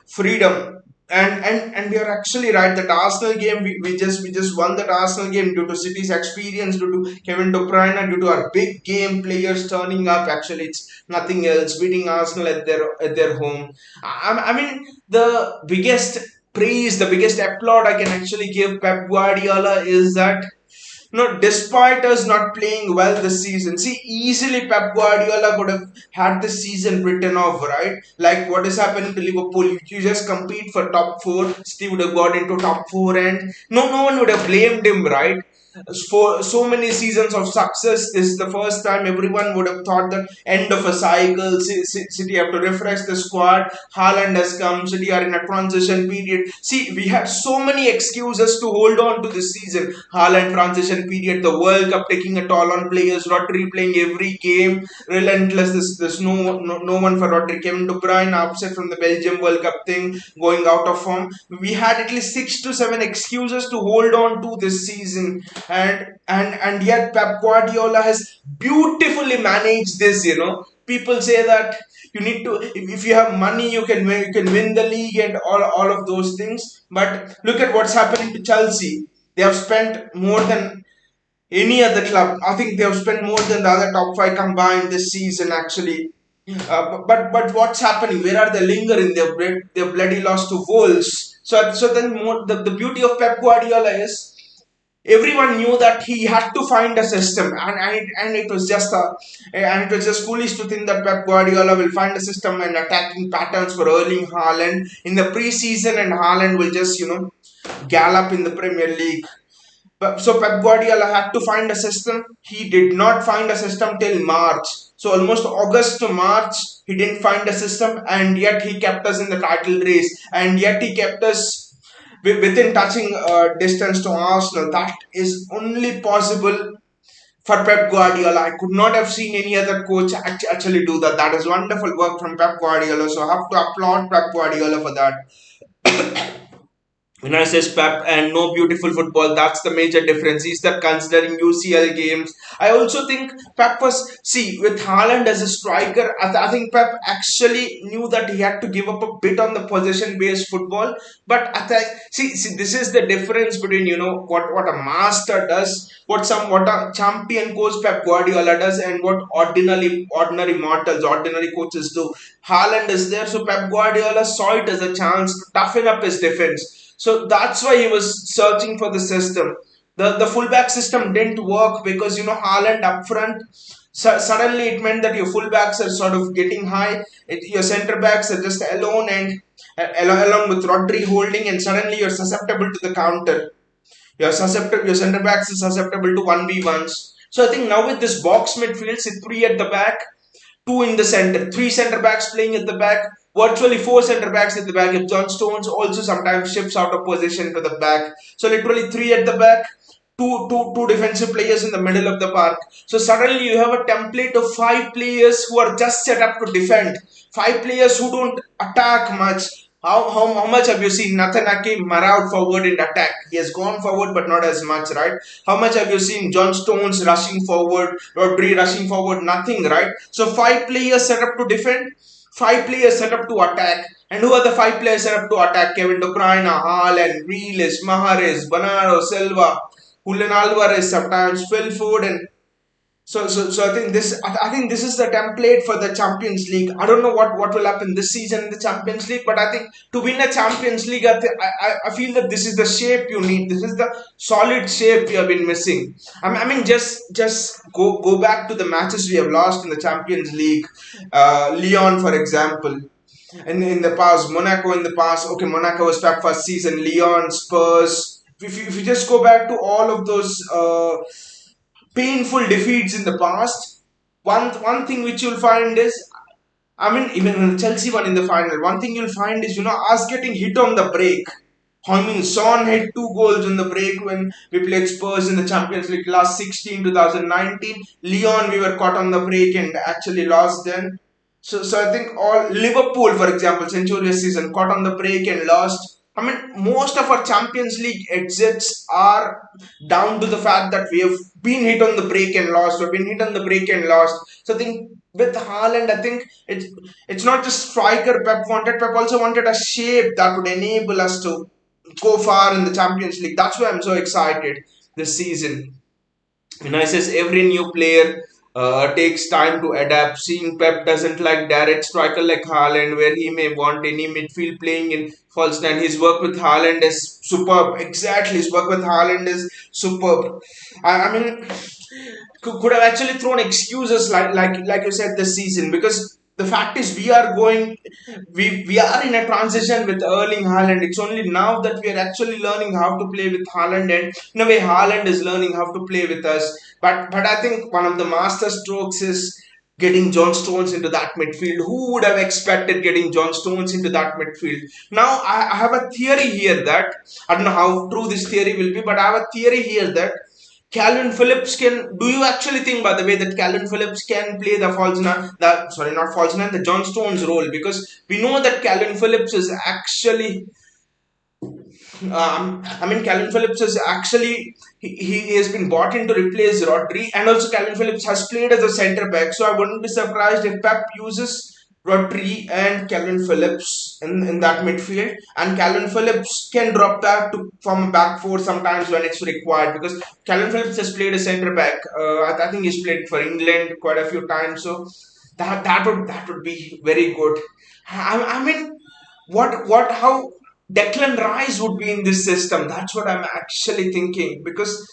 freedom. And we are actually right. That Arsenal game, we just won that Arsenal game due to City's experience, due to Kevin De Bruyne, due to our big game players turning up. Actually, it's nothing else. Beating Arsenal at their home. I mean, the biggest praise, the biggest applaud I can actually give Pep Guardiola is that despite us not playing well this season, see, easily Pep Guardiola could have had this season written off, right? Like what is happening to Liverpool, you just compete for top four, Steve would have got into top four, and no one would have blamed him, right? For so many seasons of success, this is the first time everyone would have thought that end of a cycle. City have to refresh the squad. Haaland has come. City are in a transition period. See, we had so many excuses to hold on to this season. Haaland transition period, the World Cup taking a toll on players. Rodri playing every game, relentless. There's no one for Rodri. Kevin De Bruyne upset from the Belgium World Cup thing, going out of form. We had at least 6 to 7 excuses to hold on to this season, and yet Pep Guardiola has beautifully managed this. People say that you need to, if you have money, you can win the league and all of those things. But look at what's happening to Chelsea. They have spent more than any other club. I think they have spent more than the other top five combined this season, actually. But what's happening? Where are they lingering? They've bloody lost to Wolves. So then the beauty of Pep Guardiola is everyone knew that he had to find a system, and it was just foolish to think that Pep Guardiola will find a system and attacking patterns for Erling Haaland in the preseason, and Haaland will just gallop in the Premier League. So Pep Guardiola had to find a system. He did not find a system till March. So almost August to March, he didn't find a system, and yet he kept us in the title race, and yet he kept us within touching distance to Arsenal. That is only possible for Pep Guardiola. I could not have seen any other coach actually do that. That is wonderful work from Pep Guardiola. So I have to applaud Pep Guardiola for that. When I says Pep and no beautiful football, that's the major difference. Is that considering UCL games, I also think Pep was see with Haaland as a striker. I think Pep actually knew that he had to give up a bit on the possession-based football. But I think see this is the difference between what a master does, what a champion coach Pep Guardiola does, and what ordinary mortals, ordinary coaches do. Haaland is there, so Pep Guardiola saw it as a chance to toughen up his defense. So that's why he was searching for the system. The fullback system didn't work because Haaland up front. Suddenly it meant that your fullbacks are sort of getting high. Your centre backs are just alone and along with Rodri holding, and suddenly you're susceptible to the counter. Your centre backs is susceptible to 1v1s. So I think now with this box midfield, say three at the back, two in the center, three centre backs playing at the back, virtually four centre backs at the back. If John Stones also sometimes shifts out of position to the back, so literally three at the back, two defensive players in the middle of the park. So suddenly you have a template of five players who are just set up to defend, five players who don't attack much. How much have you seen Nathan Ake Marad forward in attack? He has gone forward but not as much, right? How much have you seen John Stones rushing forward, Rodri rushing forward? Nothing, right? So five players set up to defend, five players set up to attack. And who are the five players set up to attack? Kevin De Bruyne, Haaland, Grealish, Mahrez, Bernardo Silva, Julian Alvarez, sometimes Phil Foden. So I think this is the template for the Champions League. I don't know what will happen this season in the Champions League, but I think to win a Champions League, I feel that this is the shape you need. This is the solid shape you have been missing. I mean, just go back to the matches we have lost in the Champions League. Lyon, for example. In the past, Monaco in the past. Okay, Monaco was back first season. Lyon, Spurs. If you just go back to all of those painful defeats in the past, one thing which you'll find is, I mean, even when Chelsea won in the final, one thing you'll find is us getting hit on the break. I mean, Son had two goals on the break when we played Spurs in the Champions League last 16 2019. Lyon, we were caught on the break and actually lost then. So I think all Liverpool, for example, Centuria's season caught on the break and lost. I mean, most of our Champions League exits are down to the fact that we have been hit on the break and lost. We've been hit on the break and lost. So I think with Haaland, I think it's not just striker Pep wanted. Pep also wanted a shape that would enable us to go far in the Champions League. That's why I'm so excited this season. And I says every new player takes time to adapt. Seeing Pep doesn't like direct striker like Haaland, where he may want any midfield playing in false nine. His work with Haaland is superb. Exactly, his work with Haaland is superb. I mean, could have actually thrown excuses like you said this season, because the fact is we are in a transition with Erling Haaland. It's only now that we are actually learning how to play with Haaland, and in a way Haaland is learning how to play with us. But I think one of the master strokes is getting John Stones into that midfield. Who would have expected getting John Stones into that midfield? Now I have a theory here that I don't know how true this theory will be, but I have a theory here that Calvin Phillips can. Do you actually think, by the way, that Calvin Phillips can play the false nine? The sorry, not false nine, the John Stones role, because we know that Calvin Phillips is actually. I mean, Calvin Phillips is actually he has been bought in to replace Rodri, and also Calvin Phillips has played as a centre back. So I wouldn't be surprised if Pep uses Rodri and Calvin Phillips in that midfield, and Calvin Phillips can drop back to from a back four sometimes when it's required, because Calvin Phillips has played a centre back. I think he's played for England quite a few times, so that would be very good. I mean, what how Declan Rice would be in this system? That's what I'm actually thinking, because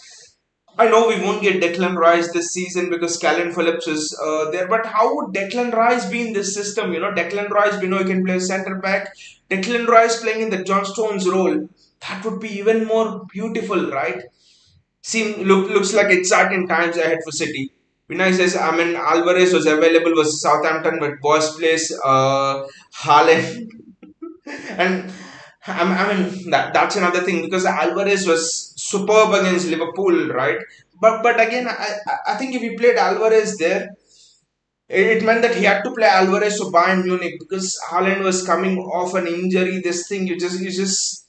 I know we won't get Declan Rice this season because Calvin Phillips is there. But how would Declan Rice be in this system? Declan Rice, we know he can play centre back. Declan Rice playing in the John Stones role, that would be even more beautiful, right? looks like exciting times ahead for City. Vinay says, I mean, Alvarez was available versus Southampton, but boss plays Haaland. And I mean, that's another thing because Alvarez was superb against Liverpool, right? But again, I think if he played Alvarez there, it meant that he had to play Alvarez for Bayern Munich because Haaland was coming off an injury. This thing, you just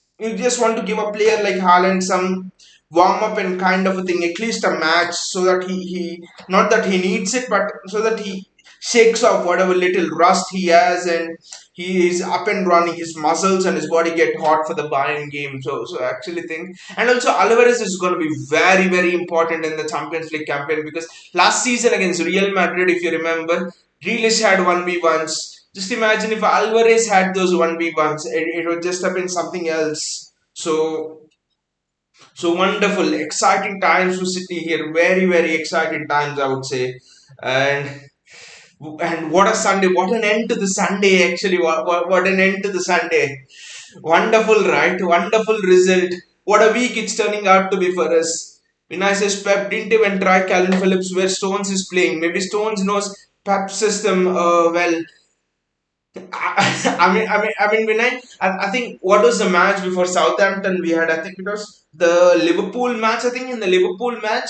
want to give a player like Haaland some warm up and kind of a thing, at least a match, so that he not that he needs it, but so that he shakes off whatever little rust he has and he is up and running. His muscles and his body get hot for the Bayern game. So I actually think, and also Alvarez is going to be very very important in the Champions League campaign because last season against Real Madrid, if you remember, Grealish had 1v1s. Just imagine if Alvarez had those 1v1s, it would just have been something else. So wonderful, exciting times for City here. Very, very exciting times, I would say. And what a Sunday! What an end to the Sunday, actually. What an end to the Sunday. Wonderful, right? Wonderful result. What a week it's turning out to be for us. Vinay says Pep didn't even try Calvin Phillips where Stones is playing. Maybe Stones knows Pep's system well. Vinay, I think what was the match before Southampton we had? I think it was the Liverpool match. I think in the Liverpool match,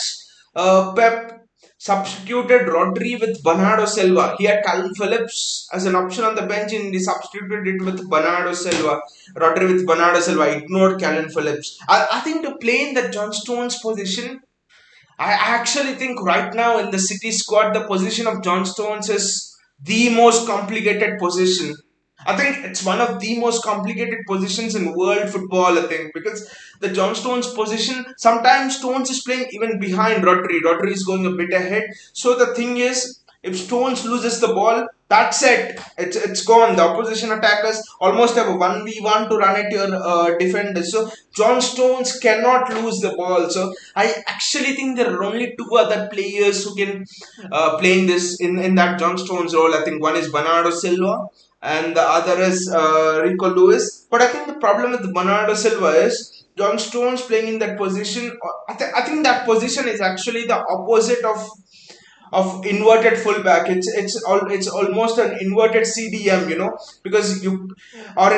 Pep substituted Rodri with Bernardo Silva. He had Calvin Phillips as an option on the bench and he substituted it with Bernardo Silva. Rodri with Bernardo Silva, ignored Calvin Phillips. I think to play in the John Stones position, I actually think right now in the City squad, the position of John Stones is the most complicated position. I think it's one of the most complicated positions in world football, I think, because the John Stones position, sometimes Stones is playing even behind Rodri. Rodri is going a bit ahead. So the thing is, if Stones loses the ball, that's it. It's gone. The opposition attackers almost have a 1v1 to run at your defenders. So John Stones cannot lose the ball. So I actually think there are only two other players who can play in that John Stones role. I think one is Bernardo Silva and the other is Rico Lewis. But I think the problem with Bernardo Silva is John Stones playing in that position. I think that position is actually the opposite of inverted fullback. It's almost an inverted CDM, because you or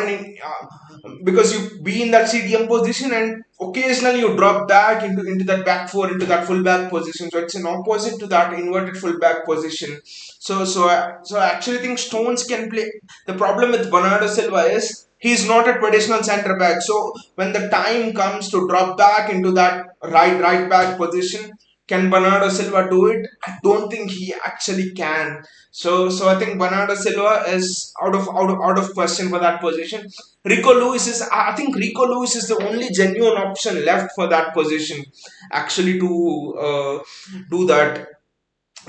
because you be in that CDM position and occasionally you drop back into that back four into that fullback position. So it's an opposite to that inverted fullback position. So I actually think Stones can play. The problem with Bernardo Silva is he's not a traditional centre back. So when the time comes to drop back into that right back position, can Bernardo Silva do it? I don't think he actually can. So I think Bernardo Silva is out of question for that position. I think Rico Lewis is the only genuine option left for that position, actually to do that,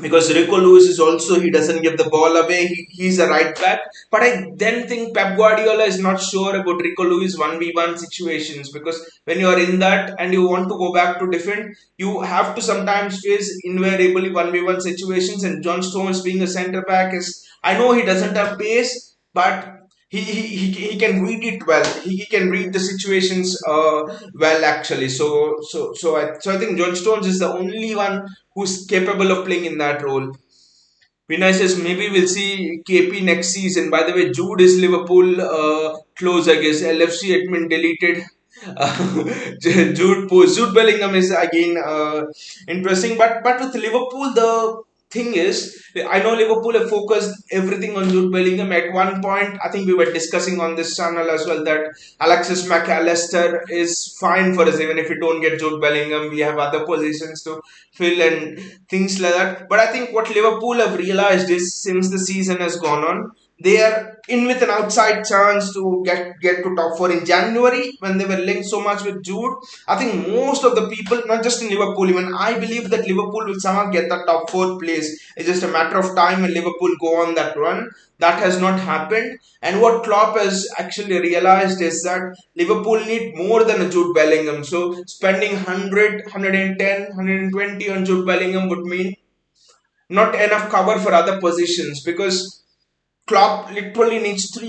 because Rico Lewis is also, he doesn't give the ball away. He's a right back. But I then think Pep Guardiola is not sure about Rico Lewis 1v1 situations, because when you are in that and you want to go back to defend, you have to sometimes face invariably 1v1 situations. And John Stones being a centre back is, I know he doesn't have pace, but he can read it well. He can read the situations well, actually. So I think John Stones is the only one who's capable of playing in that role. Vinay says maybe we'll see KP next season. By the way, Jude is Liverpool close, I guess. LFC admin deleted. Jude post. Jude Bellingham is again interesting, but with Liverpool the thing is, I know Liverpool have focused everything on Jude Bellingham. At one point, I think we were discussing on this channel as well that Alexis McAllister is fine for us even if we don't get Jude Bellingham. We have other positions to fill and things like that. But I think what Liverpool have realized is since the season has gone on, they are in with an outside chance to get to top four in January when they were linked so much with Jude. I think most of the people, not just in Liverpool, even I believe that Liverpool will somehow get the top four place. It's just a matter of time when Liverpool go on that run. That has not happened. And what Klopp has actually realized is that Liverpool need more than a Jude Bellingham. So spending 100, 110, 120 on Jude Bellingham would mean not enough cover for other positions, because Klopp literally needs at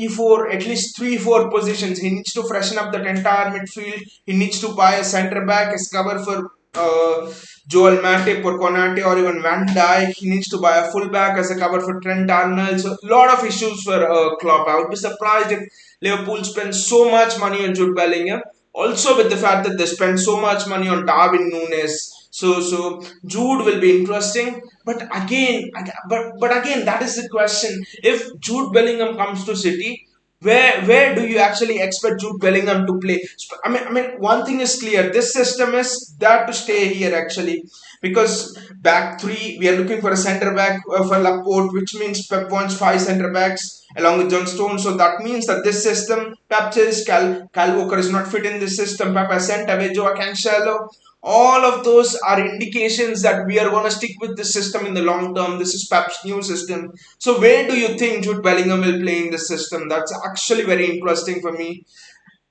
least three, four positions. He needs to freshen up that entire midfield. He needs to buy a centre back as cover for Joel Matip or Konate or even Van Dijk. He needs to buy a fullback as a cover for Trent Arnold. So a lot of issues for Klopp. I would be surprised if Liverpool spend so much money on Jude Bellingham. Also with the fact that they spend so much money on Darwin Nunes. So Jude will be interesting. But again, that is the question. If Jude Bellingham comes to City, where do you actually expect Jude Bellingham to play? I mean, one thing is clear: this system is there to stay here actually, because back three we are looking for a centre back for Laporte, which means Pep wants five centre backs along with John Stones. So that means that this system, Pep says Cal Walker is not fit in this system. Pep has sent away Joao Cancelo. All of those are indications that we are going to stick with this system in the long term. This is Pep's new system. So where do you think Jude Bellingham will play in this system? That's actually very interesting for me.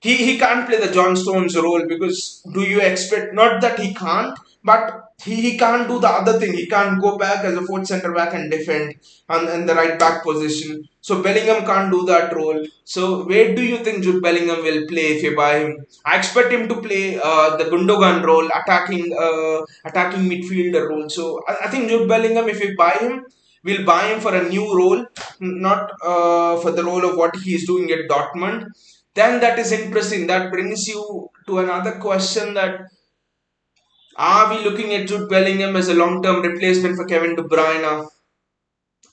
He can't play the John Stones role, because do you expect, not that he can't, but he can't do the other thing. He can't go back as a fourth centre back and defend in the right back position. So Bellingham can't do that role. So where do you think Jude Bellingham will play if you buy him? I expect him to play the Gundogan role, attacking midfielder role. So I think Jude Bellingham, if we buy him, we'll buy him for a new role, not for the role of what he is doing at Dortmund. Then that is interesting. That brings you to another question: that are we looking at Jude Bellingham as a long-term replacement for Kevin De Bruyne,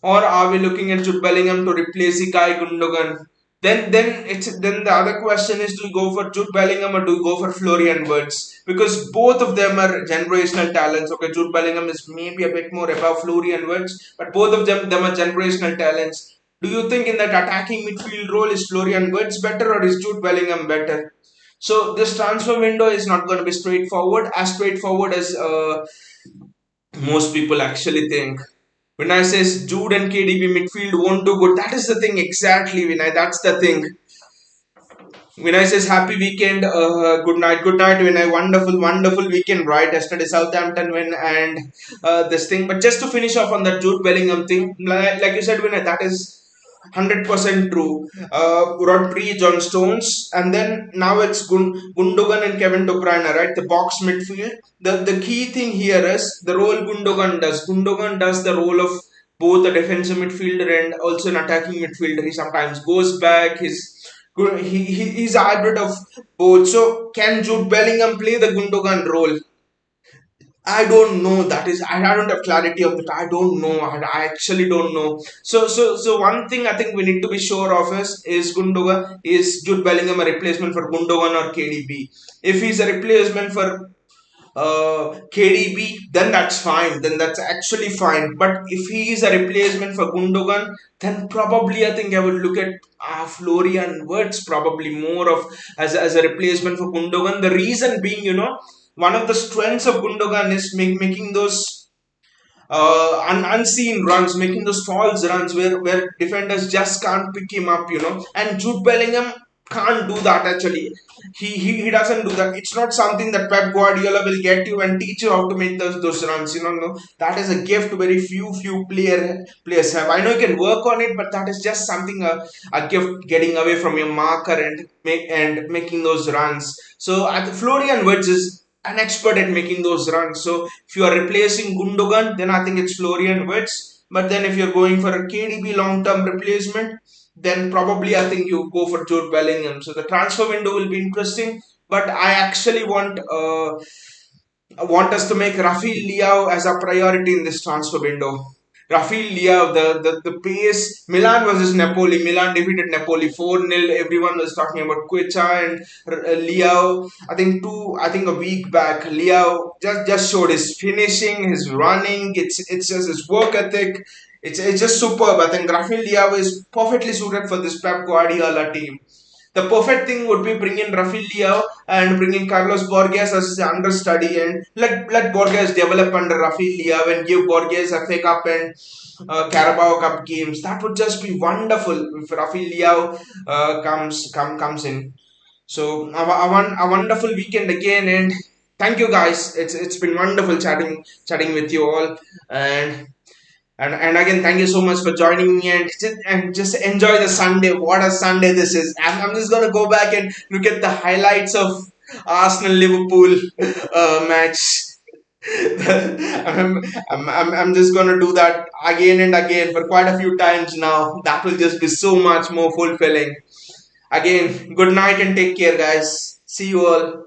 or are we looking at Jude Bellingham to replace Ilkay Gundogan? Then the other question is: do we go for Jude Bellingham or do we go for Florian Wirtz? Because both of them are generational talents. Okay, Jude Bellingham is maybe a bit more above Florian Wirtz, but both of them are generational talents. Do you think in that attacking midfield role is Florian Wirtz better or is Jude Bellingham better? So this transfer window is not going to be straightforward as most people actually think. When I says Jude and KDB midfield won't do good, that is the thing exactly, Vinay. That's the thing. When I says happy weekend, good night, Vinay. Wonderful weekend, right? Yesterday Southampton win and this thing. But just to finish off on that Jude Bellingham thing, like you said, Vinay, that is 100% true. Rodri, John Stones, and then now it's Gundogan and Kevin De Bruyne, right? The box midfield. The key thing here is the role Gundogan does. Gundogan does the role of both a defensive midfielder and also an attacking midfielder. He sometimes goes back. He's a hybrid of both. So can Jude Bellingham play the Gundogan role? I don't know. I don't have clarity of that. I don't know. I actually don't know. So one thing I think we need to be sure of is Jude Bellingham a replacement for Gundogan or KDB? If he's a replacement for KDB, then that's fine. Then that's actually fine. But if he is a replacement for Gundogan, then probably I think I would look at Florian Wirtz probably more of as a replacement for Gundogan. The reason being, one of the strengths of Gundogan is making those unseen runs, making those false runs where defenders just can't pick him up, And Jude Bellingham can't do that actually. He doesn't do that. It's not something that Pep Guardiola will get you and teach you how to make those runs. No, that is a gift very few players have. I know you can work on it, but that is just something a gift, getting away from your marker and making those runs. So Florian Wirtz is an expert at making those runs. So if you are replacing Gundogan, then I think it's Florian Wirtz. But then if you're going for a KDB long-term replacement, then probably I think you go for Jude Bellingham. So the transfer window will be interesting. But I actually want us to make Rafael Leao as a priority in this transfer window. Rafael Leao, the pace. Milan versus Napoli. Milan defeated Napoli 4-0. Everyone was talking about Quetta and Leao. I think a week back, Leao just showed his finishing, his running. It's just his work ethic. It's just superb. I think Rafael Leao is perfectly suited for this Pep Guardiola team. The perfect thing would be bring in Rafael Leao and bring in Carlos Borges as an understudy and let Borges develop under Rafael Leao and give Borges a FA Cup and Carabao Cup games. That would just be wonderful if Rafael Leao comes in. So a wonderful weekend again, and thank you guys. It's been wonderful chatting with you all, and again, thank you so much for joining me and just enjoy the Sunday. What a Sunday this is. I'm just going to go back and look at the highlights of Arsenal Liverpool match. I'm just gonna do that again and again for quite a few times now. That will just be so much more fulfilling. Again, good night and take care, guys. See you all.